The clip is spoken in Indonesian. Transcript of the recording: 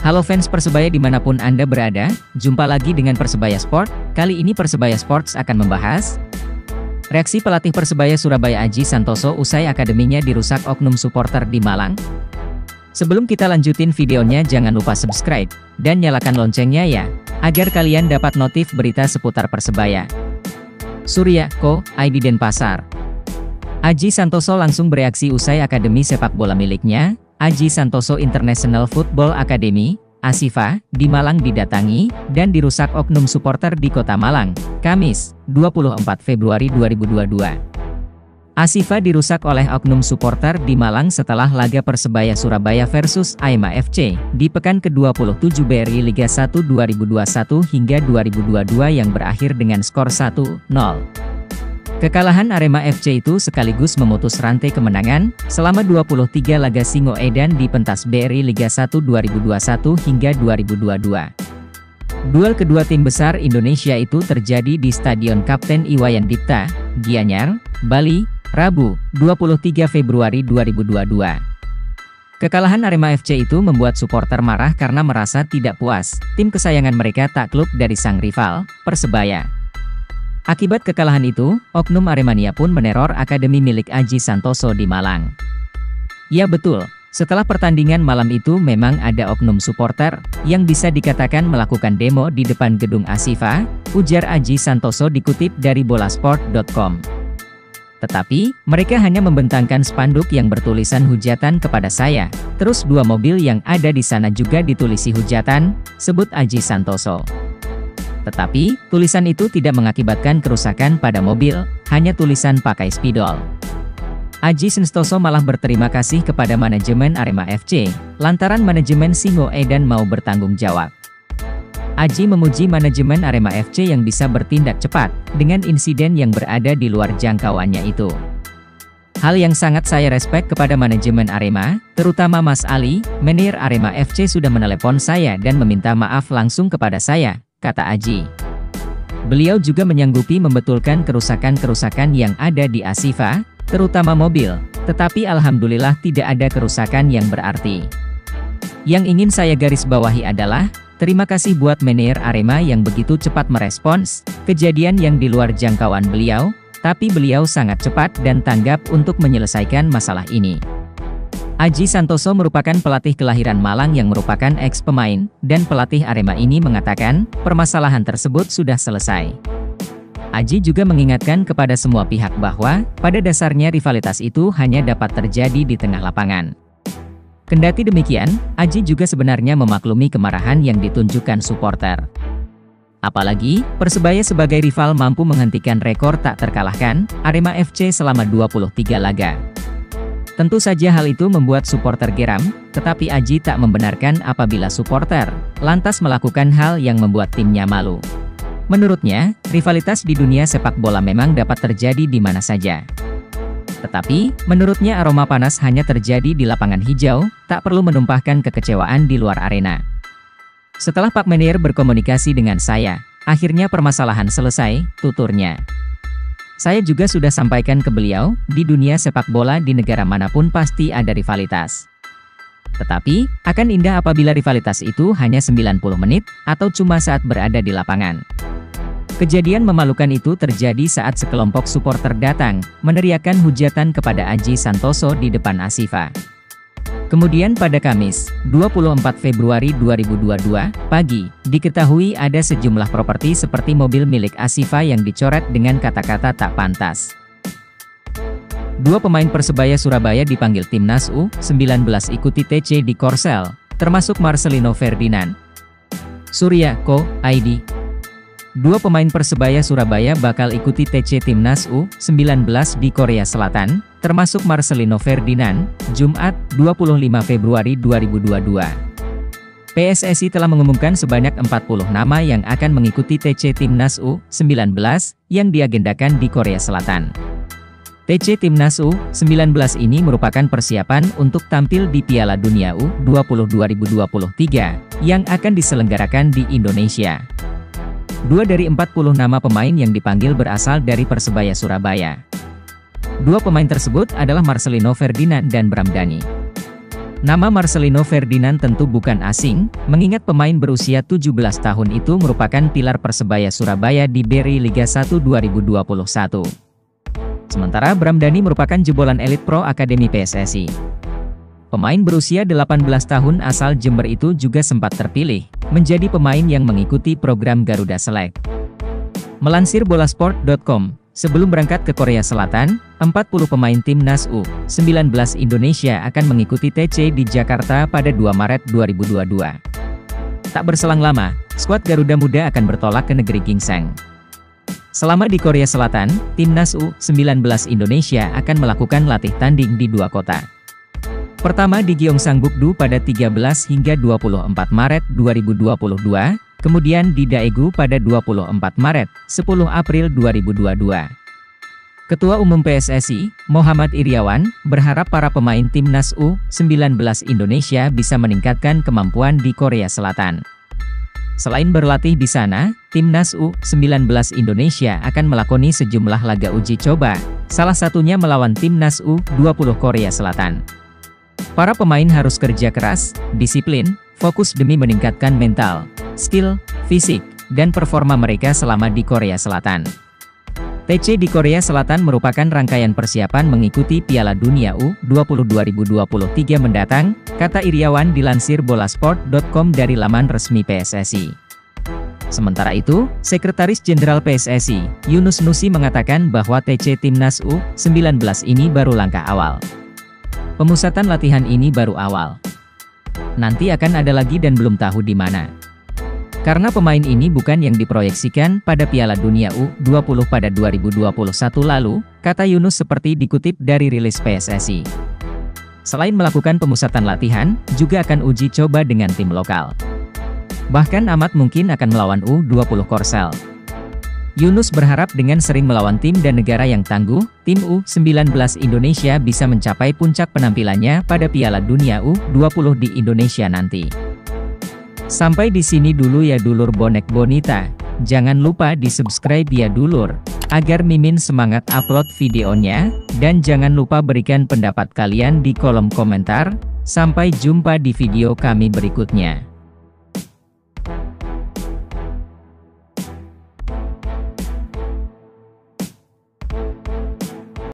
Halo fans Persebaya dimanapun Anda berada, jumpa lagi dengan Persebaya Sport. Kali ini Persebaya Sports akan membahas reaksi pelatih Persebaya Surabaya Aji Santoso usai akademinya dirusak oknum supporter di Malang. Sebelum kita lanjutin videonya, jangan lupa subscribe dan nyalakan loncengnya ya, agar kalian dapat notif berita seputar Persebaya. Surya, Ko, ID Denpasar. Aji Santoso langsung bereaksi usai akademi sepak bola miliknya, Aji Santoso International Football Academy, ASIFA, di Malang didatangi, dan dirusak oknum supporter di Kota Malang, Kamis, 24 Februari 2022. ASIFA dirusak oleh oknum supporter di Malang setelah laga Persebaya Surabaya versus Arema FC, di pekan ke-27 BRI Liga 1 2021 hingga 2022 yang berakhir dengan skor 1-0. Kekalahan Arema FC itu sekaligus memutus rantai kemenangan selama 23 laga Singoedan di pentas BRI Liga 1 2021 hingga 2022. Duel kedua tim besar Indonesia itu terjadi di Stadion Kapten Iwayan Dipta, Gianyar, Bali, Rabu, 23 Februari 2022. Kekalahan Arema FC itu membuat supporter marah karena merasa tidak puas tim kesayangan mereka takluk dari sang rival, Persebaya. Akibat kekalahan itu, oknum Aremania pun meneror akademi milik Aji Santoso di Malang. Ya betul, setelah pertandingan malam itu memang ada oknum supporter yang bisa dikatakan melakukan demo di depan gedung ASIFA, ujar Aji Santoso dikutip dari bolasport.com. Tetapi, mereka hanya membentangkan spanduk yang bertulisan hujatan kepada saya, terus dua mobil yang ada di sana juga ditulisi hujatan, sebut Aji Santoso. Tetapi, tulisan itu tidak mengakibatkan kerusakan pada mobil, hanya tulisan pakai spidol. Aji Santoso malah berterima kasih kepada manajemen Arema FC, lantaran manajemen Singoedan mau bertanggung jawab. Aji memuji manajemen Arema FC yang bisa bertindak cepat, dengan insiden yang berada di luar jangkauannya itu. Hal yang sangat saya respek kepada manajemen Arema, terutama Mas Ali, manajer Arema FC sudah menelepon saya dan meminta maaf langsung kepada saya, kata Aji. Beliau juga menyanggupi membetulkan kerusakan-kerusakan yang ada di ASIFA, terutama mobil, tetapi alhamdulillah tidak ada kerusakan yang berarti. Yang ingin saya garis bawahi adalah, terima kasih buat manajer Arema yang begitu cepat merespons kejadian yang di luar jangkauan beliau, tapi beliau sangat cepat dan tanggap untuk menyelesaikan masalah ini. Aji Santoso merupakan pelatih kelahiran Malang yang merupakan ex-pemain, dan pelatih Arema ini mengatakan, permasalahan tersebut sudah selesai. Aji juga mengingatkan kepada semua pihak bahwa, pada dasarnya rivalitas itu hanya dapat terjadi di tengah lapangan. Kendati demikian, Aji juga sebenarnya memaklumi kemarahan yang ditunjukkan supporter. Apalagi, Persebaya sebagai rival mampu menghentikan rekor tak terkalahkan, Arema FC selama 23 laga. Tentu saja hal itu membuat supporter geram, tetapi Aji tak membenarkan apabila supporter lantas melakukan hal yang membuat timnya malu. Menurutnya, rivalitas di dunia sepak bola memang dapat terjadi di mana saja. Tetapi, menurutnya aroma panas hanya terjadi di lapangan hijau, tak perlu menumpahkan kekecewaan di luar arena. Setelah Pak Manajer berkomunikasi dengan saya, akhirnya permasalahan selesai, tuturnya. Saya juga sudah sampaikan ke beliau, di dunia sepak bola di negara manapun pasti ada rivalitas. Tetapi, akan indah apabila rivalitas itu hanya 90 menit, atau cuma saat berada di lapangan. Kejadian memalukan itu terjadi saat sekelompok supporter datang, meneriakkan hujatan kepada Aji Santoso di depan ASIFA. Kemudian pada Kamis, 24 Februari 2022, pagi, diketahui ada sejumlah properti seperti mobil milik ASIFA yang dicoret dengan kata-kata tak pantas. Dua pemain Persebaya Surabaya dipanggil Timnas U19 ikuti TC di Korsel, termasuk Marcelino Ferdinand. Surya, Ko, ID. Dua pemain Persebaya Surabaya bakal ikuti TC Timnas U19 di Korea Selatan, termasuk Marcelino Ferdinand, Jumat, 25 Februari 2022. PSSI telah mengumumkan sebanyak 40 nama yang akan mengikuti TC Timnas U19, yang diagendakan di Korea Selatan. TC Timnas U19 ini merupakan persiapan untuk tampil di Piala Dunia U20 2023, yang akan diselenggarakan di Indonesia. Dua dari 40 nama pemain yang dipanggil berasal dari Persebaya Surabaya. Dua pemain tersebut adalah Marcelino Ferdinand dan Bram Dhani. Nama Marcelino Ferdinand tentu bukan asing, mengingat pemain berusia 17 tahun itu merupakan pilar Persebaya Surabaya di Beri Liga 1 2021. Sementara Bramdhani merupakan jebolan elit pro Akademi PSSI. Pemain berusia 18 tahun asal Jember itu juga sempat terpilih menjadi pemain yang mengikuti program Garuda Select. Melansir bolasport.com, sebelum berangkat ke Korea Selatan, 40 pemain timnas U19 Indonesia akan mengikuti TC di Jakarta pada 2 Maret 2022. Tak berselang lama, skuad Garuda Muda akan bertolak ke negeri Gingseng. Selama di Korea Selatan, timnas U19 Indonesia akan melakukan latih tanding di 2 kota. Pertama di Gyeongsangbuk-do pada 13 hingga 24 Maret 2022, kemudian di Daegu pada 24 Maret, 10 April 2022. Ketua Umum PSSI, Muhammad Iriawan, berharap para pemain timnas U19 Indonesia bisa meningkatkan kemampuan di Korea Selatan. Selain berlatih di sana, timnas U19 Indonesia akan melakoni sejumlah laga uji coba, salah satunya melawan timnas U20 Korea Selatan. Para pemain harus kerja keras, disiplin, fokus demi meningkatkan mental, skill, fisik, dan performa mereka selama di Korea Selatan. TC di Korea Selatan merupakan rangkaian persiapan mengikuti Piala Dunia U20 2023 mendatang, kata Iriawan dilansir bolasport.com dari laman resmi PSSI. Sementara itu, Sekretaris Jenderal PSSI, Yunus Nusi mengatakan bahwa TC Timnas U19 ini baru langkah awal. Pemusatan latihan ini baru awal. Nanti akan ada lagi dan belum tahu di mana. Karena pemain ini bukan yang diproyeksikan pada Piala Dunia U20 pada 2021 lalu, kata Yunus seperti dikutip dari rilis PSSI. Selain melakukan pemusatan latihan, juga akan uji coba dengan tim lokal. Bahkan amat mungkin akan melawan U20 Korsel. Yunus berharap dengan sering melawan tim dan negara yang tangguh, tim U19 Indonesia bisa mencapai puncak penampilannya pada Piala Dunia U20 di Indonesia nanti. Sampai di sini dulu ya dulur bonek bonita. Jangan lupa di-subscribe ya dulur, agar Mimin semangat upload videonya, dan jangan lupa berikan pendapat kalian di kolom komentar. Sampai jumpa di video kami berikutnya.